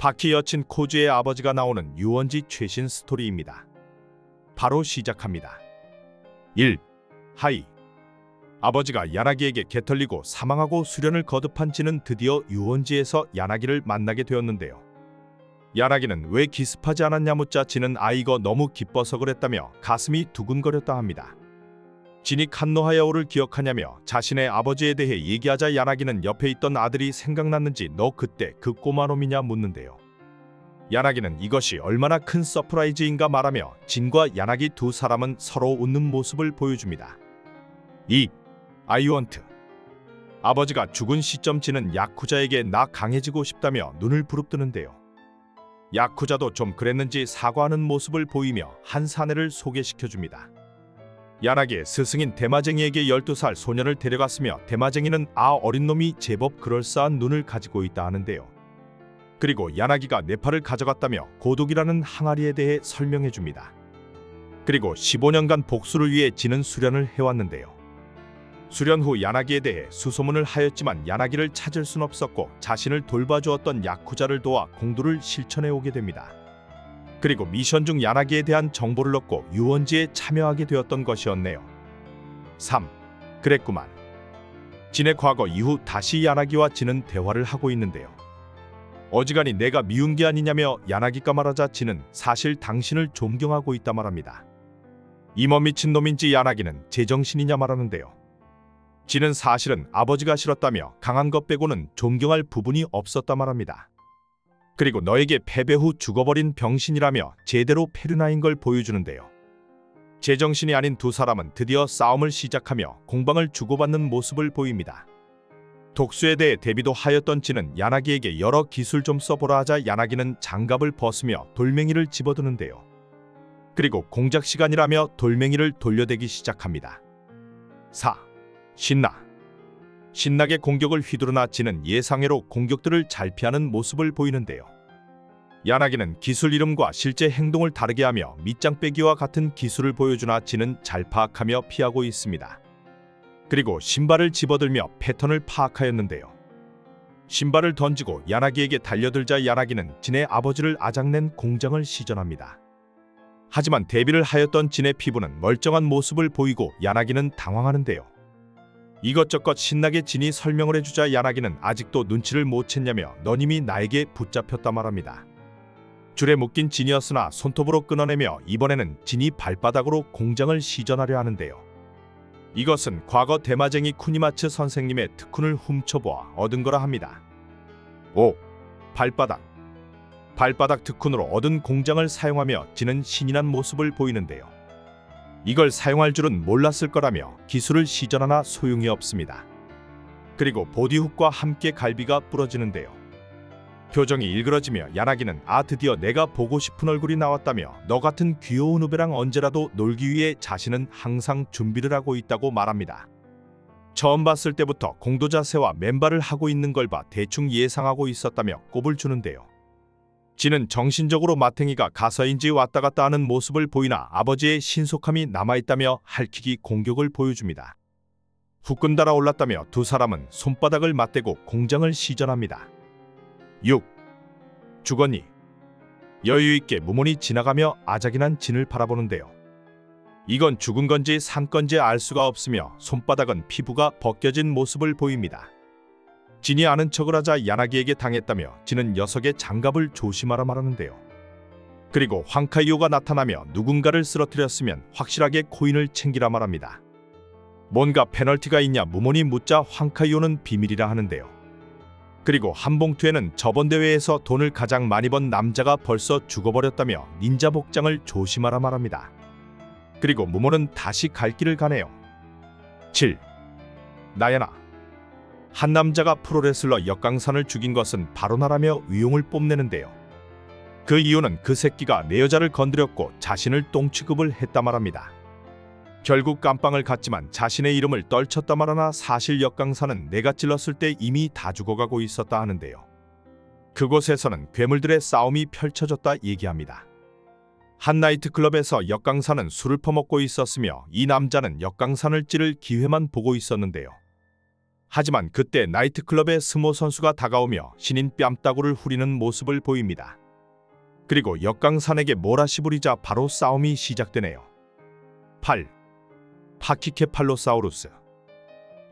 바키 여친 코즈의 아버지가 나오는 유원지 최신 스토리입니다. 바로 시작합니다. 1. 하이. 아버지가 야나기에게 개털리고 사망하고 수련을 거듭한 지는 드디어 유원지에서 야나기를 만나게 되었는데요. 야나기는 왜 기습하지 않았냐 묻자 지는 아이가 너무 기뻐서 그랬다며 가슴이 두근거렸다 합니다. 진이 칸노하야오를 기억하냐며 자신의 아버지에 대해 얘기하자 야나기는 옆에 있던 아들이 생각났는지 너 그때 그 꼬마놈이냐 묻는데요. 야나기는 이것이 얼마나 큰 서프라이즈인가 말하며 진과 야나기 두 사람은 서로 웃는 모습을 보여줍니다. 2. 아이원트. 아버지가 죽은 시점 진은 야쿠자에게 나 강해지고 싶다며 눈을 부릅뜨는데요. 야쿠자도 좀 그랬는지 사과하는 모습을 보이며 한 사내를 소개시켜줍니다. 야나기의 스승인 대마쟁이에게 12살 소년을 데려갔으며 대마쟁이는 어린 놈이 제법 그럴싸한 눈을 가지고 있다 하는데요. 그리고 야나기가 네팔을 가져갔다며 고독이라는 항아리에 대해 설명해줍니다. 그리고 15년간 복수를 위해 진은 수련을 해왔는데요. 수련 후 야나기에 대해 수소문을 하였지만 야나기를 찾을 순 없었고 자신을 돌봐주었던 야쿠자를 도와 공도를 실천해 오게 됩니다. 그리고 미션 중 야나기에 대한 정보를 얻고 유원지에 참여하게 되었던 것이었네요. 3. 그랬구만. 진의 과거 이후 다시 야나기와 진은 대화를 하고 있는데요. 어지간히 내가 미운 게 아니냐며 야나기가 말하자 진은 사실 당신을 존경하고 있다 말합니다. 이머 미친놈인지 야나기는 제정신이냐 말하는데요. 진은 사실은 아버지가 싫었다며 강한 것 빼고는 존경할 부분이 없었다 말합니다. 그리고 너에게 패배 후 죽어버린 병신이라며 제대로 페르나인 걸 보여주는데요. 제정신이 아닌 두 사람은 드디어 싸움을 시작하며 공방을 주고받는 모습을 보입니다. 독수에 대해 대비도 하였던 진은 야나기에게 여러 기술 좀 써보라 하자 야나기는 장갑을 벗으며 돌멩이를 집어드는데요. 그리고 공작 시간이라며 돌멩이를 돌려대기 시작합니다. 4. 신나게 공격을 휘두르나 진은 예상외로 공격들을 잘 피하는 모습을 보이는데요. 야나기는 기술 이름과 실제 행동을 다르게 하며 밑장 빼기와 같은 기술을 보여주나 진은 잘 파악하며 피하고 있습니다. 그리고 신발을 집어들며 패턴을 파악하였는데요. 신발을 던지고 야나기에게 달려들자 야나기는 진의 아버지를 아작낸 공장을 시전합니다. 하지만 대비를 하였던 진의 피부는 멀쩡한 모습을 보이고 야나기는 당황하는데요. 이것저것 신나게 진이 설명을 해주자 야나기는 아직도 눈치를 못 챘냐며 넌 이미 나에게 붙잡혔다 말합니다. 줄에 묶인 진이었으나 손톱으로 끊어내며 이번에는 진이 발바닥으로 공장을 시전하려 하는데요. 이것은 과거 대마쟁이 쿠니마츠 선생님의 특훈을 훔쳐보아 얻은 거라 합니다. 5. 발바닥 특훈으로 얻은 공장을 사용하며 진은 신이 난 모습을 보이는데요. 이걸 사용할 줄은 몰랐을 거라며 기술을 시전하나 소용이 없습니다. 그리고 보디훅과 함께 갈비가 부러지는데요. 표정이 일그러지며 야나기는 드디어 내가 보고 싶은 얼굴이 나왔다며 너 같은 귀여운 후배랑 언제라도 놀기 위해 자신은 항상 준비를 하고 있다고 말합니다. 처음 봤을 때부터 공도 자세와 맨발을 하고 있는 걸 봐 대충 예상하고 있었다며 꼽을 주는데요. 진은 정신적으로 마탱이가 가서인지 왔다 갔다 하는 모습을 보이나 아버지의 신속함이 남아있다며 할퀴기 공격을 보여줍니다. 후끈 달아올랐다며 두 사람은 손바닥을 맞대고 공장을 시전합니다. 6. 죽었니? 여유있게 무문이 지나가며 아작이난 진을 바라보는데요. 이건 죽은 건지 산 건지 알 수가 없으며 손바닥은 피부가 벗겨진 모습을 보입니다. 진이 아는 척을 하자 야나기에게 당했다며 진은 녀석의 장갑을 조심하라 말하는데요. 그리고 황카이오가 나타나며 누군가를 쓰러뜨렸으면 확실하게 코인을 챙기라 말합니다. 뭔가 페널티가 있냐 무문이 묻자 황카이오는 비밀이라 하는데요. 그리고 한 봉투에는 저번 대회에서 돈을 가장 많이 번 남자가 벌써 죽어버렸다며 닌자 복장을 조심하라 말합니다. 그리고 무문은 다시 갈 길을 가네요. 7. 나야나. 한 남자가 프로레슬러 역강산을 죽인 것은 바로 나라며 위용을 뽐내는데요. 그 이유는 그 새끼가 내 여자를 건드렸고 자신을 똥취급을 했다 말합니다. 결국 깜빵을 갔지만 자신의 이름을 떨쳤다 말하나 사실 역강산은 내가 찔렀을 때 이미 다 죽어가고 있었다 하는데요. 그곳에서는 괴물들의 싸움이 펼쳐졌다 얘기합니다. 한 나이트클럽에서 역강산은 술을 퍼먹고 있었으며 이 남자는 역강산을 찌를 기회만 보고 있었는데요. 하지만 그때 나이트클럽의 스모 선수가 다가오며 신인 뺨따구를 후리는 모습을 보입니다. 그리고 역강산에게 몰아씹으리자 바로 싸움이 시작되네요. 8. 파키케팔로사우루스.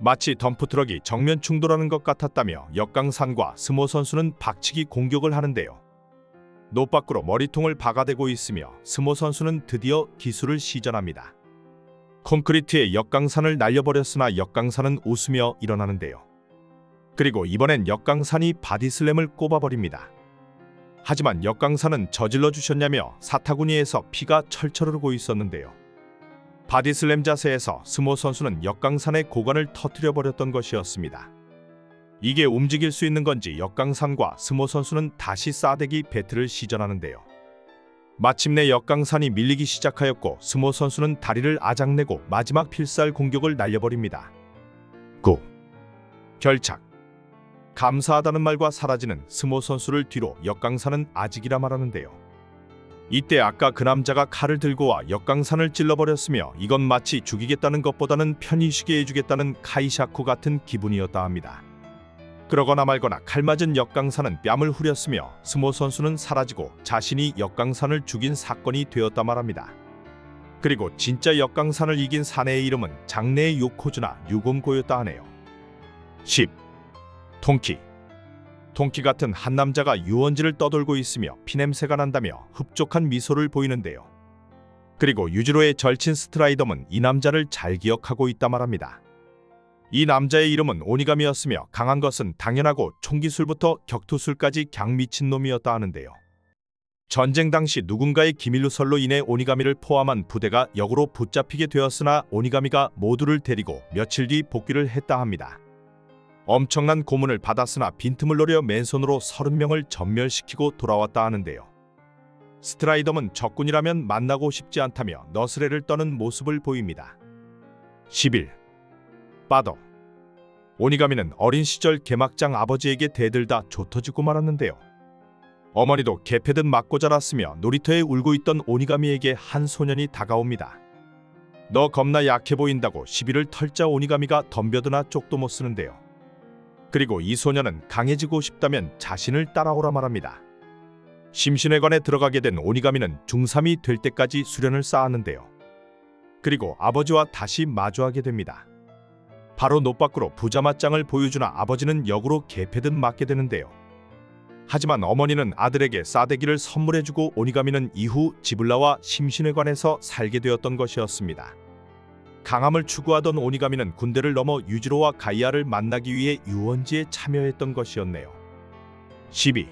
마치 덤프트럭이 정면 충돌하는 것 같았다며 역강산과 스모 선수는 박치기 공격을 하는데요. 노밖으로 머리통을 박아대고 있으며 스모 선수는 드디어 기술을 시전합니다. 콘크리트에 역강산을 날려버렸으나 역강산은 웃으며 일어나는데요. 그리고 이번엔 역강산이 바디슬램을 꼽아버립니다. 하지만 역강산은 저질러 주셨냐며 사타구니에서 피가 철철 흐르고 있었는데요. 바디슬램 자세에서 스모 선수는 역강산의 고관을 터뜨려버렸던 것이었습니다. 이게 움직일 수 있는 건지 역강산과 스모 선수는 다시 싸대기 배틀을 시전하는데요. 마침내 역강산이 밀리기 시작하였고 스모 선수는 다리를 아작내고 마지막 필살 공격을 날려버립니다. 9. 결착. 감사하다는 말과 사라지는 스모 선수를 뒤로 역강산은 아직이라 말하는데요. 이때 아까 그 남자가 칼을 들고 와 역강산을 찔러버렸으며 이건 마치 죽이겠다는 것보다는 편히 쉬게 해주겠다는 카이샤쿠 같은 기분이었다 합니다. 그러거나 말거나 칼 맞은 역강산은 뺨을 후렸으며 스모 선수는 사라지고 자신이 역강산을 죽인 사건이 되었다 말합니다. 그리고 진짜 역강산을 이긴 사내의 이름은 장래의 요코즈나 유곤고였다 하네요. 10. 통키. 통키 같은 한 남자가 유원지를 떠돌고 있으며 피냄새가 난다며 흡족한 미소를 보이는데요. 그리고 유지로의 절친 스트라이덤은 이 남자를 잘 기억하고 있다 말합니다. 이 남자의 이름은 오니가미였으며 강한 것은 당연하고 총기술부터 격투술까지 강 미친놈이었다 하는데요. 전쟁 당시 누군가의 기밀누설로 인해 오니가미를 포함한 부대가 역으로 붙잡히게 되었으나 오니가미가 모두를 데리고 며칠 뒤 복귀를 했다 합니다. 엄청난 고문을 받았으나 빈틈을 노려 맨손으로 30명을 전멸시키고 돌아왔다 하는데요. 스트라이덤은 적군이라면 만나고 싶지 않다며 너스레를 떠는 모습을 보입니다. 11. 빠더. 오니가미는 어린 시절 개막장 아버지에게 대들다 조터지고 말았는데요. 어머니도 개패듯 맞고 자랐으며 놀이터에 울고 있던 오니가미에게 한 소년이 다가옵니다. 너 겁나 약해 보인다고 시비를 털자 오니가미가 덤벼드나 쪽도 못 쓰는데요. 그리고 이 소년은 강해지고 싶다면 자신을 따라오라 말합니다. 심신회관에 들어가게 된 오니가미는 중3이 될 때까지 수련을 쌓았는데요. 그리고 아버지와 다시 마주하게 됩니다. 바로 노밖으로 부자맞짱을 보여주나 아버지는 역으로 개패듯 맞게 되는데요. 하지만 어머니는 아들에게 싸대기를 선물해주고 오니가미는 이후 지블라와 심신회관에서 살게 되었던 것이었습니다. 강함을 추구하던 오니가미는 군대를 넘어 유지로와 가이아를 만나기 위해 유원지에 참여했던 것이었네요. 12.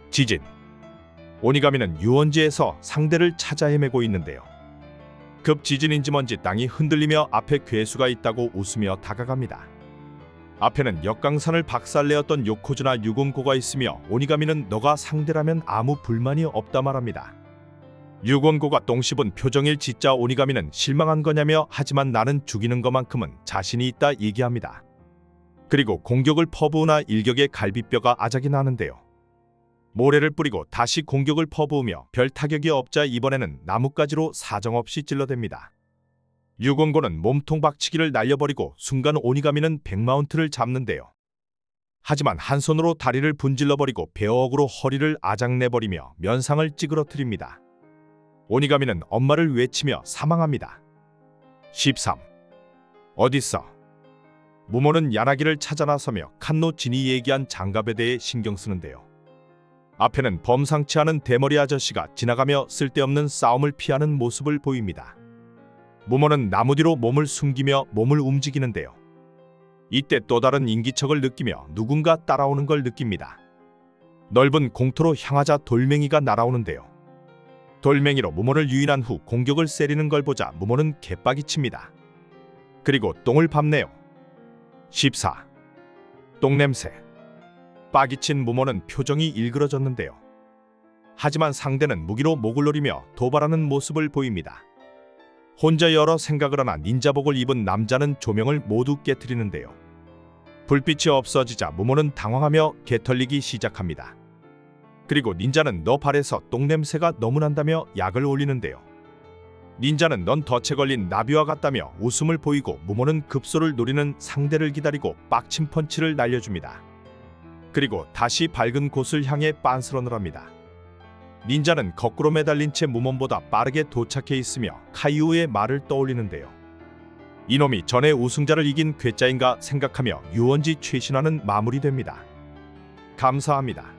지진. 오니가미는 유원지에서 상대를 찾아 헤매고 있는데요. 급 지진인지 뭔지 땅이 흔들리며 앞에 괴수가 있다고 웃으며 다가갑니다. 앞에는 역강산을 박살내었던 요코즈나 유곤고가 있으며 오니가미는 너가 상대라면 아무 불만이 없다 말합니다. 유곤고가 똥 씹은 표정일 짓자 오니가미는 실망한 거냐며 하지만 나는 죽이는 것만큼은 자신이 있다 얘기합니다. 그리고 공격을 퍼부으나 일격에 갈비뼈가 아작이 나는데요. 모래를 뿌리고 다시 공격을 퍼부으며 별 타격이 없자 이번에는 나뭇가지로 사정없이 찔러댑니다. 유곤고는 몸통 박치기를 날려버리고 순간 오니가미는 백마운트를 잡는데요. 하지만 한 손으로 다리를 분질러버리고 베어억으로 허리를 아작내버리며 면상을 찌그러뜨립니다. 오니가미는 엄마를 외치며 사망합니다. 13. 어딨어? 무모는 야나기를 찾아 나서며 칸노 진이 얘기한 장갑에 대해 신경 쓰는데요. 앞에는 범상치 않은 대머리 아저씨가 지나가며 쓸데없는 싸움을 피하는 모습을 보입니다. 무모는 나무 뒤로 몸을 숨기며 몸을 움직이는데요. 이때 또 다른 인기척을 느끼며 누군가 따라오는 걸 느낍니다. 넓은 공터로 향하자 돌멩이가 날아오는데요. 돌멩이로 무모를 유인한 후 공격을 세리는 걸 보자 무모는 개빡이 칩니다. 그리고 똥을 밟네요. 14. 똥냄새. 빠기친 무모는 표정이 일그러졌는데요. 하지만 상대는 무기로 목을 노리며 도발하는 모습을 보입니다. 혼자 여러 생각을 하나 닌자복을 입은 남자는 조명을 모두 깨트리는데요. 불빛이 없어지자 무모는 당황하며 개털리기 시작합니다. 그리고 닌자는 너 발에서 똥냄새가 너무 난다며 약을 올리는데요. 닌자는 넌 덫에 걸린 나비와 같다며 웃음을 보이고 무모는 급소를 노리는 상대를 기다리고 빡친 펀치를 날려줍니다. 그리고 다시 밝은 곳을 향해 빤스런을 합니다. 닌자는 거꾸로 매달린 채 무몬보다 빠르게 도착해 있으며 카이우의 말을 떠올리는데요. 이놈이 전에 우승자를 이긴 괴짜인가 생각하며 유원지 최신화는 마무리됩니다. 감사합니다.